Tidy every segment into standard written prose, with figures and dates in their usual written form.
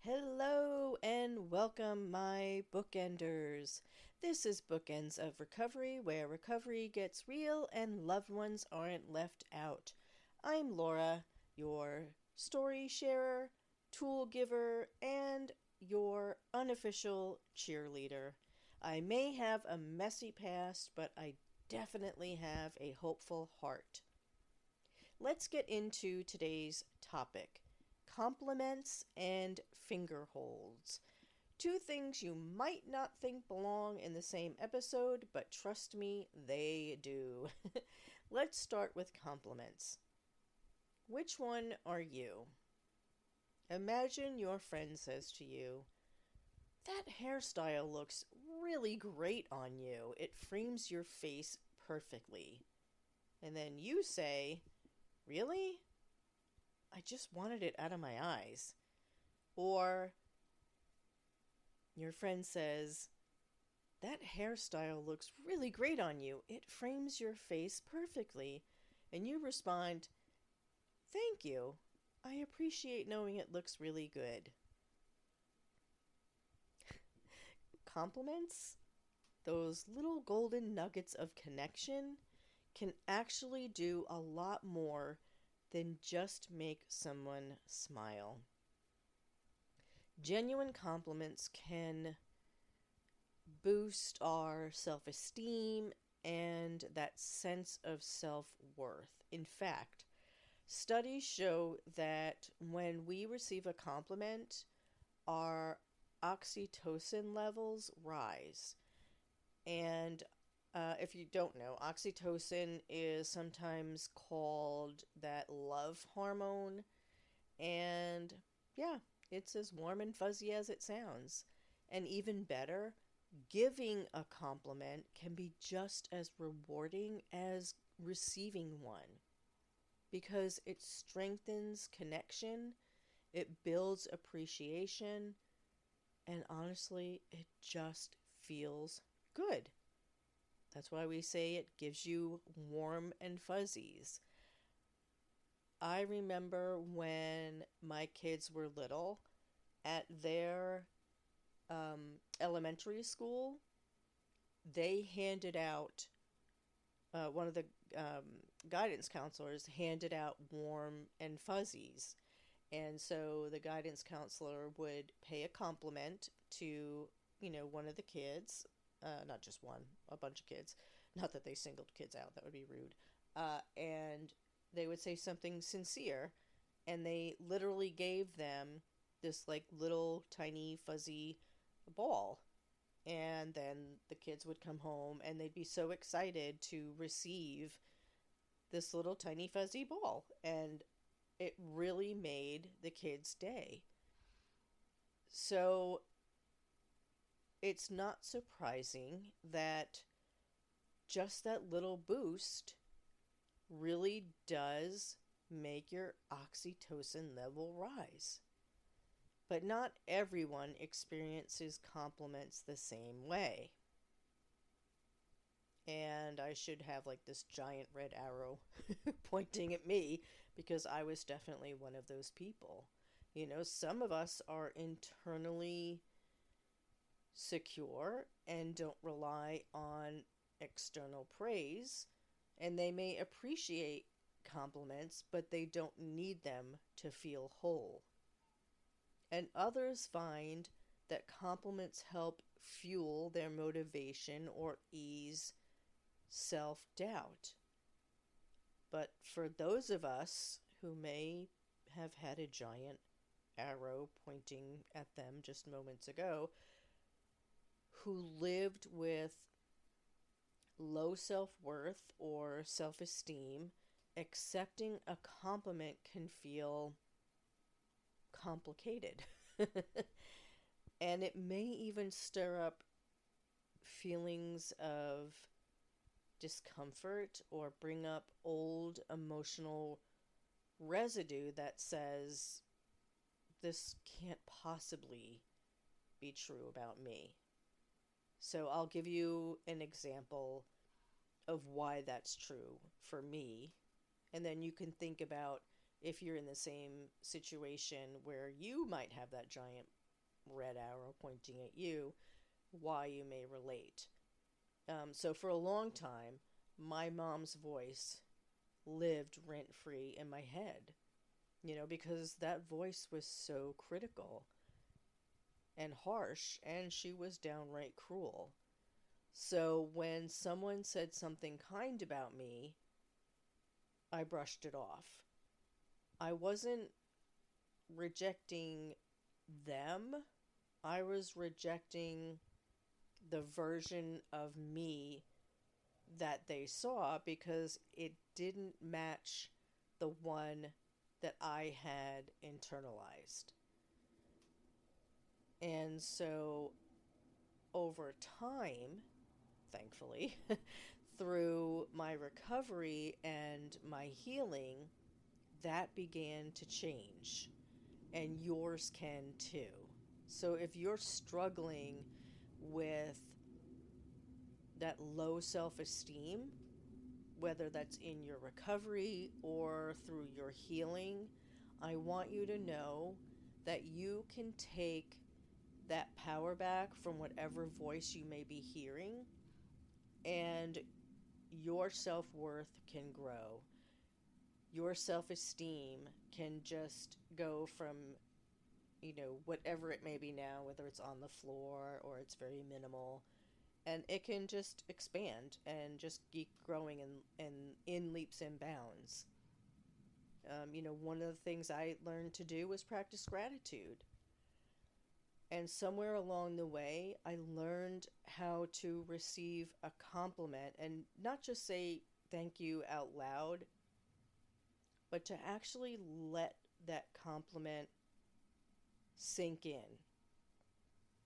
Hello and welcome, my bookenders. This is Bookends of Recovery, where recovery gets real and loved ones aren't left out. I'm Laura, your story sharer, tool giver, and your unofficial cheerleader. I may have a messy past, but I definitely have a hopeful heart. Let's get into today's topic: compliments and fingerholds. Two things you might not think belong in the same episode, but trust me, they do. Let's start with compliments. Which one are you? Imagine your friend says to you, "That hairstyle looks really great on you. It frames your face perfectly." And then you say, "Really? I just wanted it out of my eyes." Or your friend says, "That hairstyle looks really great on you. It frames your face perfectly." And you respond, "Thank you. I appreciate knowing it looks really good." Compliments, those little golden nuggets of connection, can actually do a lot more than just make someone smile. Genuine compliments can boost our self-esteem and that sense of self-worth. In fact, studies show that when we receive a compliment, our oxytocin levels rise. And if you don't know, oxytocin is sometimes called that love hormone. And yeah, it's as warm and fuzzy as it sounds. And even better, giving a compliment can be just as rewarding as receiving one because it strengthens connection, it builds appreciation, and honestly, it just feels good. That's why we say it gives you warm and fuzzies. I remember when my kids were little, at their elementary school, they handed out, one of the guidance counselors handed out warm and fuzzies. And so the guidance counselor would pay a compliment to, one of the kids, not just one, a bunch of kids. Not that they singled kids out, that would be rude. And they would say something sincere, and they literally gave them this like little tiny fuzzy ball. And then the kids would come home and they'd be so excited to receive this little tiny fuzzy ball. And it really made the kids' day. So it's not surprising that just that little boost really does make your oxytocin level rise. But not everyone experiences compliments the same way. And I should have like this giant red arrow pointing at me because I was definitely one of those people. Some of us are internally secure and don't rely on external praise, and they may appreciate compliments, but they don't need them to feel whole. And others find that compliments help fuel their motivation or ease self-doubt. But for those of us who may have had a giant arrow pointing at them just moments ago, who lived with low self-worth or self-esteem, accepting a compliment can feel complicated. And it may even stir up feelings of discomfort or bring up old emotional residue that says, this can't possibly be true about me. So I'll give you an example of why that's true for me, and then you can think about if you're in the same situation where you might have that giant red arrow pointing at you, why you may relate. So for a long time, my mom's voice lived rent free in my head, because that voice was so critical and harsh, and she was downright cruel. So when someone said something kind about me, I brushed it off. I wasn't rejecting them, I was rejecting the version of me that they saw because it didn't match the one that I had internalized. And so over time, thankfully, through my recovery and my healing, that began to change. And yours can too. So if you're struggling with that low self-esteem, whether that's in your recovery or through your healing, I want you to know that you can take that power back from whatever voice you may be hearing, and your self-worth can grow. Your self-esteem can just go from, whatever it may be now, whether it's on the floor or it's very minimal, and it can just expand and just keep growing in leaps and bounds. One of the things I learned to do was practice gratitude. And somewhere along the way, I learned how to receive a compliment and not just say thank you out loud, but to actually let that compliment sink in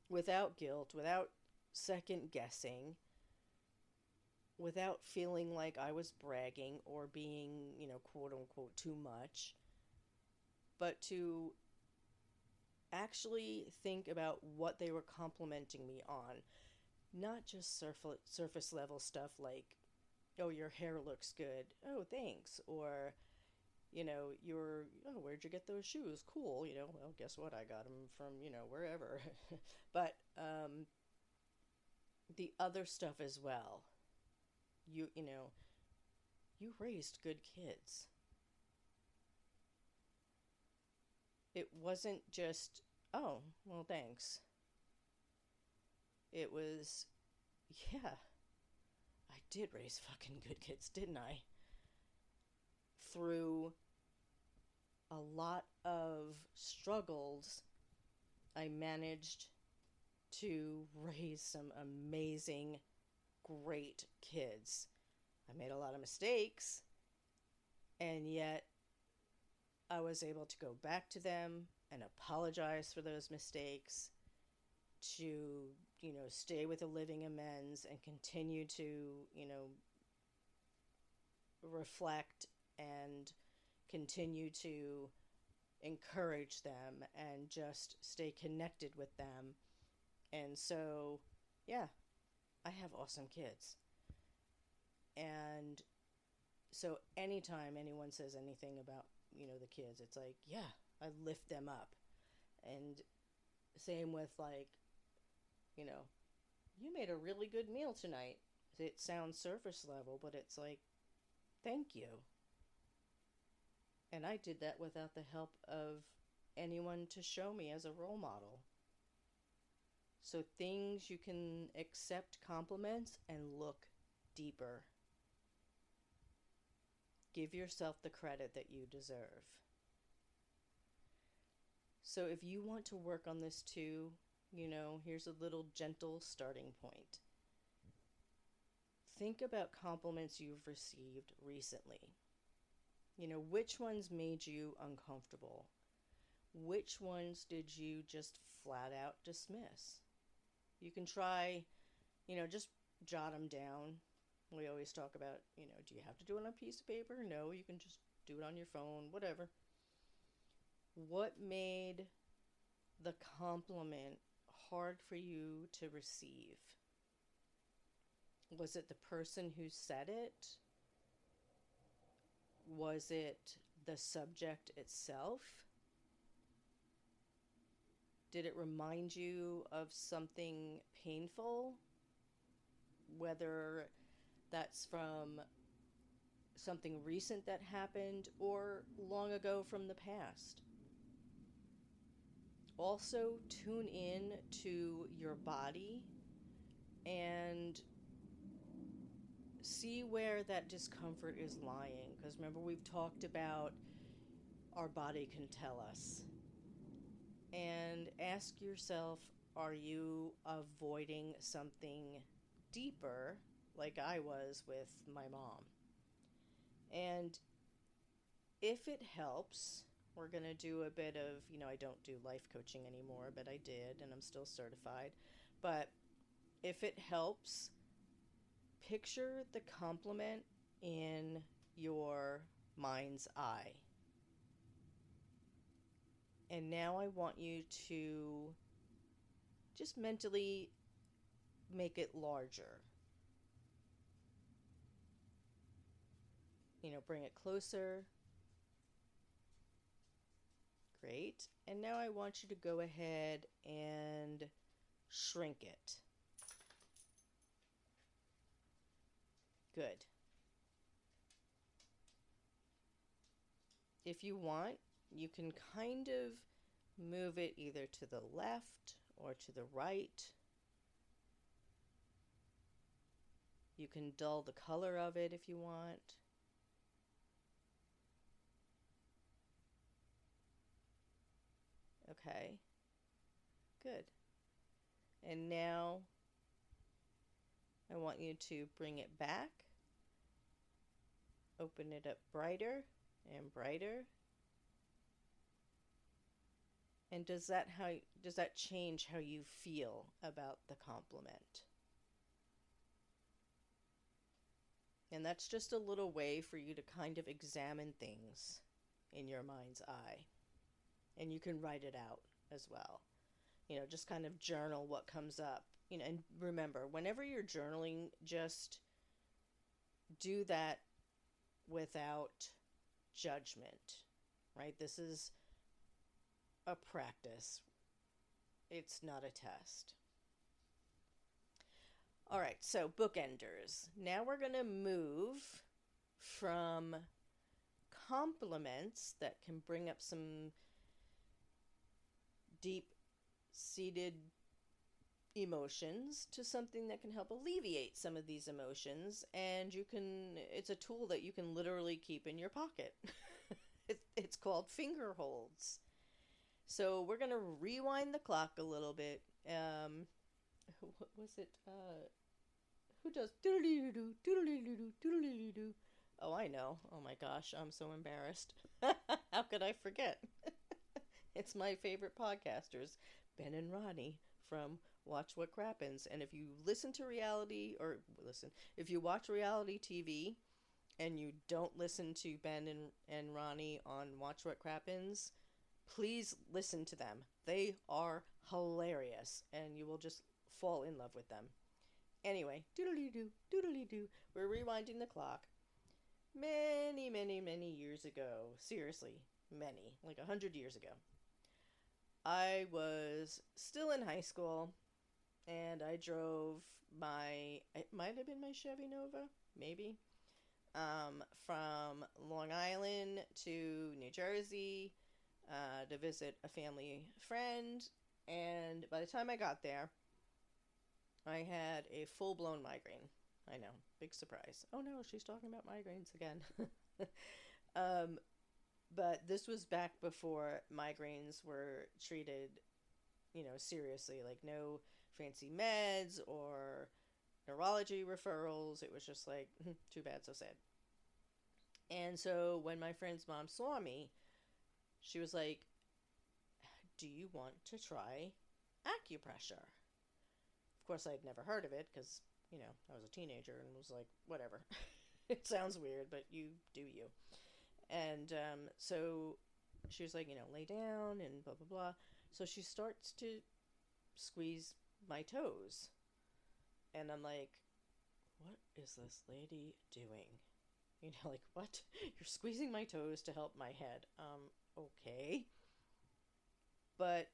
without guilt, without second guessing, without feeling like I was bragging or being, quote unquote, too much, but to actually think about what they were complimenting me on. Not just surface level stuff like, oh, your hair looks good. Oh, thanks. Or, where'd you get those shoes? Cool. Well, guess what? I got them from, wherever. But the other stuff as well. You raised good kids. It wasn't just, oh, well, thanks. It was, yeah, I did raise fucking good kids, didn't I? Through a lot of struggles, I managed to raise some amazing, great kids. I made a lot of mistakes, and yet I was able to go back to them and apologize for those mistakes, to, stay with a living amends and continue to, reflect and continue to encourage them and just stay connected with them. And so, yeah, I have awesome kids. And so anytime anyone says anything about, the kids, it's like, yeah, I lift them up. And same with like, you made a really good meal tonight. It sounds surface level, but it's like, thank you. And I did that without the help of anyone to show me as a role model. So things you can accept compliments and look deeper. Give yourself the credit that you deserve. So if you want to work on this too, here's a little gentle starting point. Think about compliments you've received recently. Which ones made you uncomfortable? Which ones did you just flat out dismiss? You can try, just jot them down. We always talk about, do you have to do it on a piece of paper? No, you can just do it on your phone, whatever. What made the compliment hard for you to receive? Was it the person who said it? Was it the subject itself? Did it remind you of something painful? Whether that's from something recent that happened or long ago from the past. Also, tune in to your body and see where that discomfort is lying. Because remember, we've talked about our body can tell us. And ask yourself, are you avoiding something deeper, like I was with my mom? And if it helps, we're going to do a bit of, I don't do life coaching anymore, but I did, and I'm still certified. But if it helps, picture the compliment in your mind's eye. And now I want you to just mentally make it larger. Bring it closer. Great. And now I want you to go ahead and shrink it. Good. If you want, you can kind of move it either to the left or to the right. You can dull the color of it if you want. Okay. Good. And now I want you to bring it back. Open it up brighter and brighter. And does that change how you feel about the compliment? And that's just a little way for you to kind of examine things in your mind's eye. And you can write it out as well. Just kind of journal what comes up. And remember, whenever you're journaling, just do that without judgment, right? This is a practice. It's not a test. All right, so bookenders. Now we're going to move from compliments that can bring up some deep-seated emotions to something that can help alleviate some of these emotions. And it's a tool that you can literally keep in your pocket. It's called Fingerholds. So we're going to rewind the clock a little bit. What was it? Who does doodly-doo, doodly-doo, doodly-doo? Oh, I know. Oh my gosh, I'm so embarrassed. How could I forget? It's my favorite podcasters, Ben and Ronnie from Watch What Crappens. And if you if you watch reality TV and you don't listen to Ben and Ronnie on Watch What Crappens, please listen to them. They are hilarious, and you will just fall in love with them. Anyway, doodly-doo, doodly-doo. We're rewinding the clock. Many, many, many years ago. Seriously, many. Like 100 years ago. I was still in high school, and I drove it might have been my Chevy Nova, maybe, from Long Island to New Jersey to visit a family friend. And by the time I got there, I had a full-blown migraine. I know, big surprise. Oh no, she's talking about migraines again. But this was back before migraines were treated, seriously. Like no fancy meds or neurology referrals. It was just like, too bad, so sad. And so when my friend's mom saw me, she was like, do you want to try acupressure? Of course, I'd never heard of it because, I was a teenager and was like, whatever. It sounds weird, but you do you. And so she was like, lay down and blah, blah, blah. So she starts to squeeze my toes. And I'm like, what is this lady doing? Like, what? You're squeezing my toes to help my head. Okay. But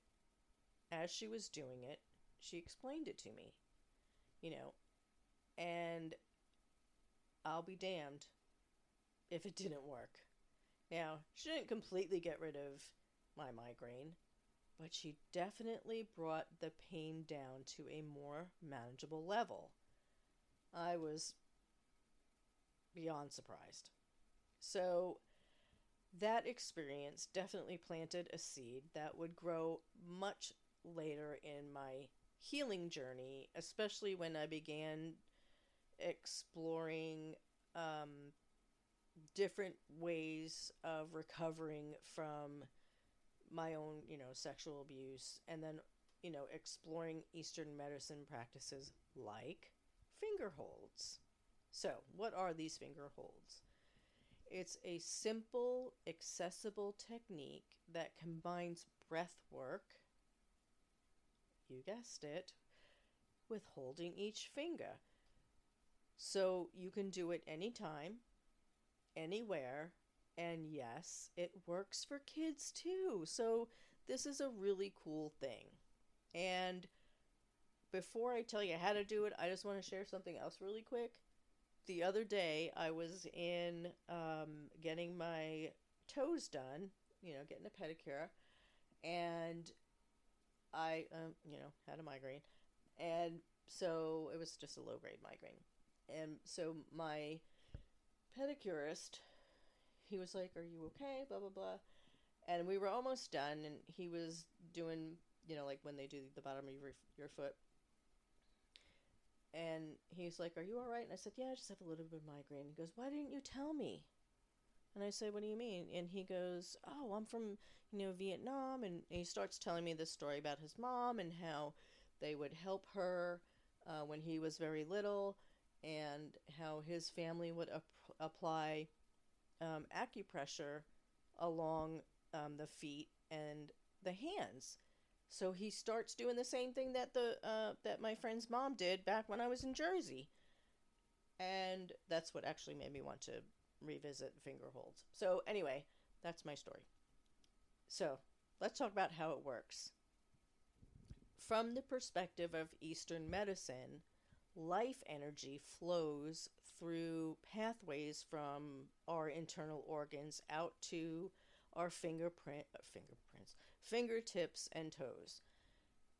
as she was doing it, she explained it to me, you know, and I'll be damned if it didn't work. Now, she didn't completely get rid of my migraine, but she definitely brought the pain down to a more manageable level. I was beyond surprised. So, that experience definitely planted a seed that would grow much later in my healing journey, especially when I began exploring different ways of recovering from my own, sexual abuse, and then, exploring Eastern medicine practices like Fingerholds. So, what are these Fingerholds? It's a simple, accessible technique that combines breath work, you guessed it, with holding each finger. So you can do it anytime, anywhere, and yes, it works for kids too. So this is a really cool thing. And before I tell you how to do it, I just want to share something else really quick. The other day, I was in getting my toes done, getting a pedicure, and I, had a migraine. And so it was just a low grade migraine. And so my pedicurist, he was like, "Are you okay?" Blah, blah, blah. And we were almost done, and he was doing, like when they do the bottom of your foot. And he's like, "Are you all right?" And I said, "Yeah, I just have a little bit of migraine." He goes, "Why didn't you tell me?" And I said, "What do you mean?" And he goes, "Oh, I'm from, Vietnam." And he starts telling me this story about his mom and how they would help her when he was very little, and how his family would apply acupressure along the feet and the hands. So he starts doing the same thing that my friend's mom did back when I was in Jersey, and that's what actually made me want to revisit Fingerholds. So anyway, that's my story. So let's talk about how it works. From the perspective of Eastern medicine, life energy flows through pathways from our internal organs out to our fingertips and toes.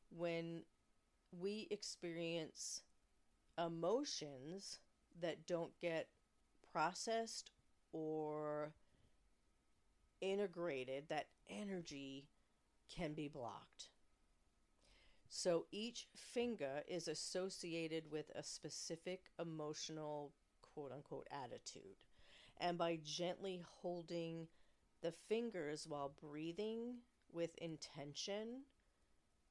When we experience emotions that don't get processed or integrated, that energy can be blocked. So each finger is associated with a specific emotional, quote unquote, attitude. And by gently holding the fingers while breathing with intention,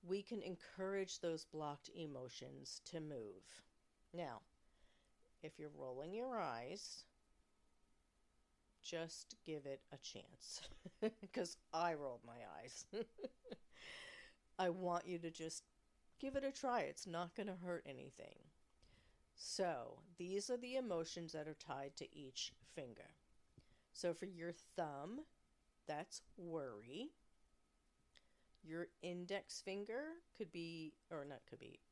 we can encourage those blocked emotions to move. Now, if you're rolling your eyes, just give it a chance. Because I rolled my eyes. I want you to just give it a try. It's not going to hurt anything. So, these are the emotions that are tied to each finger. So, for your thumb, that's worry. Your index finger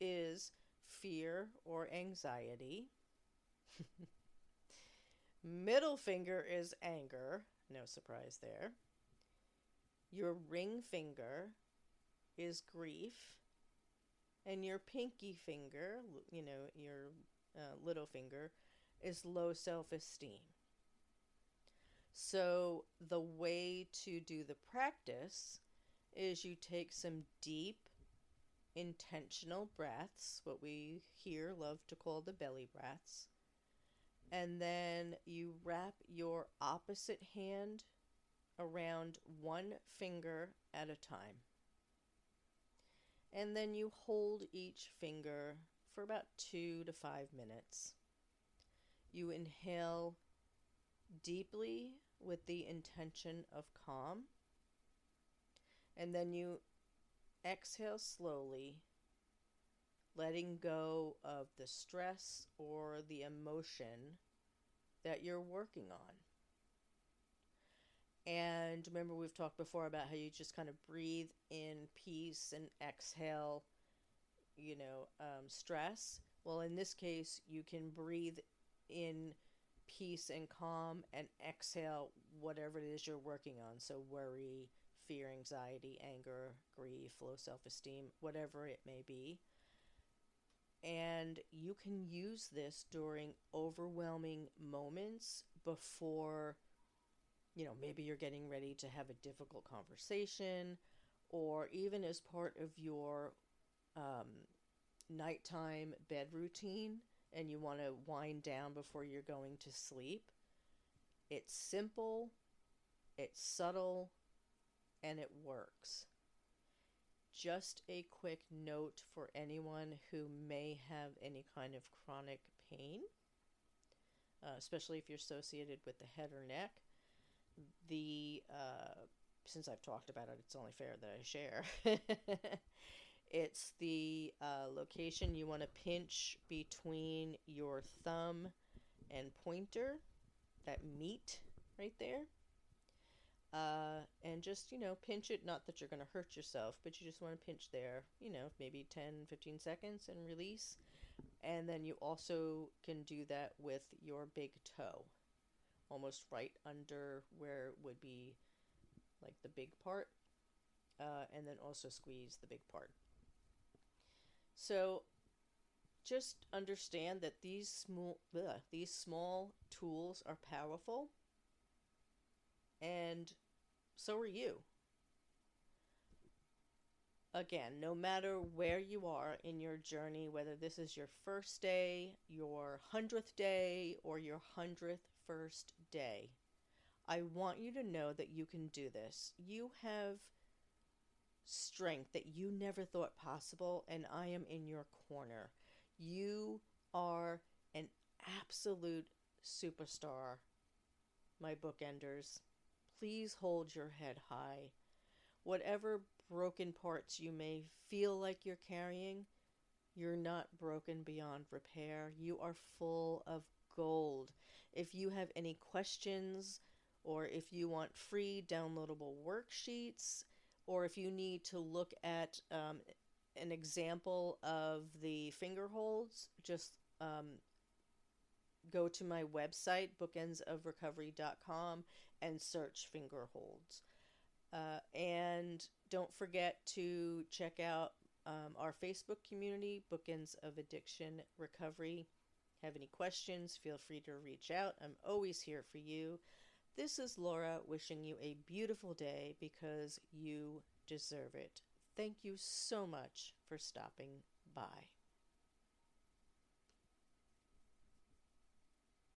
is fear or anxiety. Middle finger is anger. No surprise there. Your ring finger is grief. And your pinky finger, your little finger, is low self-esteem. So the way to do the practice is you take some deep, intentional breaths, what we here love to call the belly breaths, and then you wrap your opposite hand around one finger at a time. And then you hold each finger for about 2 to 5 minutes. You inhale deeply with the intention of calm. And then you exhale slowly, letting go of the stress or the emotion that you're working on. And remember, we've talked before about how you just kind of breathe in peace and exhale, stress. Well, in this case, you can breathe in peace and calm and exhale whatever it is you're working on. So, worry, fear, anxiety, anger, grief, low self esteem, whatever it may be. And you can use this during overwhelming moments before, maybe you're getting ready to have a difficult conversation, or even as part of your um, nighttime bed routine and you want to wind down before you're going to sleep. It's simple, it's subtle, and it works. Just a quick note for anyone who may have any kind of chronic pain, especially if you're associated with the head or neck. The since I've talked about it, it's only fair that I share. It's the location you want to pinch between your thumb and pointer, that meet right there. And just, pinch it. Not that you're going to hurt yourself, but you just want to pinch there, maybe 10, 15 seconds and release. And then you also can do that with your big toe, almost right under where it would be like the big part. And then also squeeze the big part. So just understand that these small tools are powerful, and so are you. Again, no matter where you are in your journey, whether this is your first day, your 100th day, or your 101st day, I want you to know that you can do this. You have strength that you never thought possible, and I am in your corner. You are an absolute superstar, my bookenders. Please hold your head high. Whatever broken parts you may feel like you're carrying, you're not broken beyond repair. You are full of gold. If you have any questions, or if you want free downloadable worksheets, or if you need to look at an example of the Fingerholds, just go to my website, bookendsofrecovery.com, and search Fingerholds. And don't forget to check out our Facebook community, Bookends of Addiction Recovery. Have any questions, feel free to reach out. I'm always here for you. This is Laura wishing you a beautiful day because you deserve it. Thank you so much for stopping by.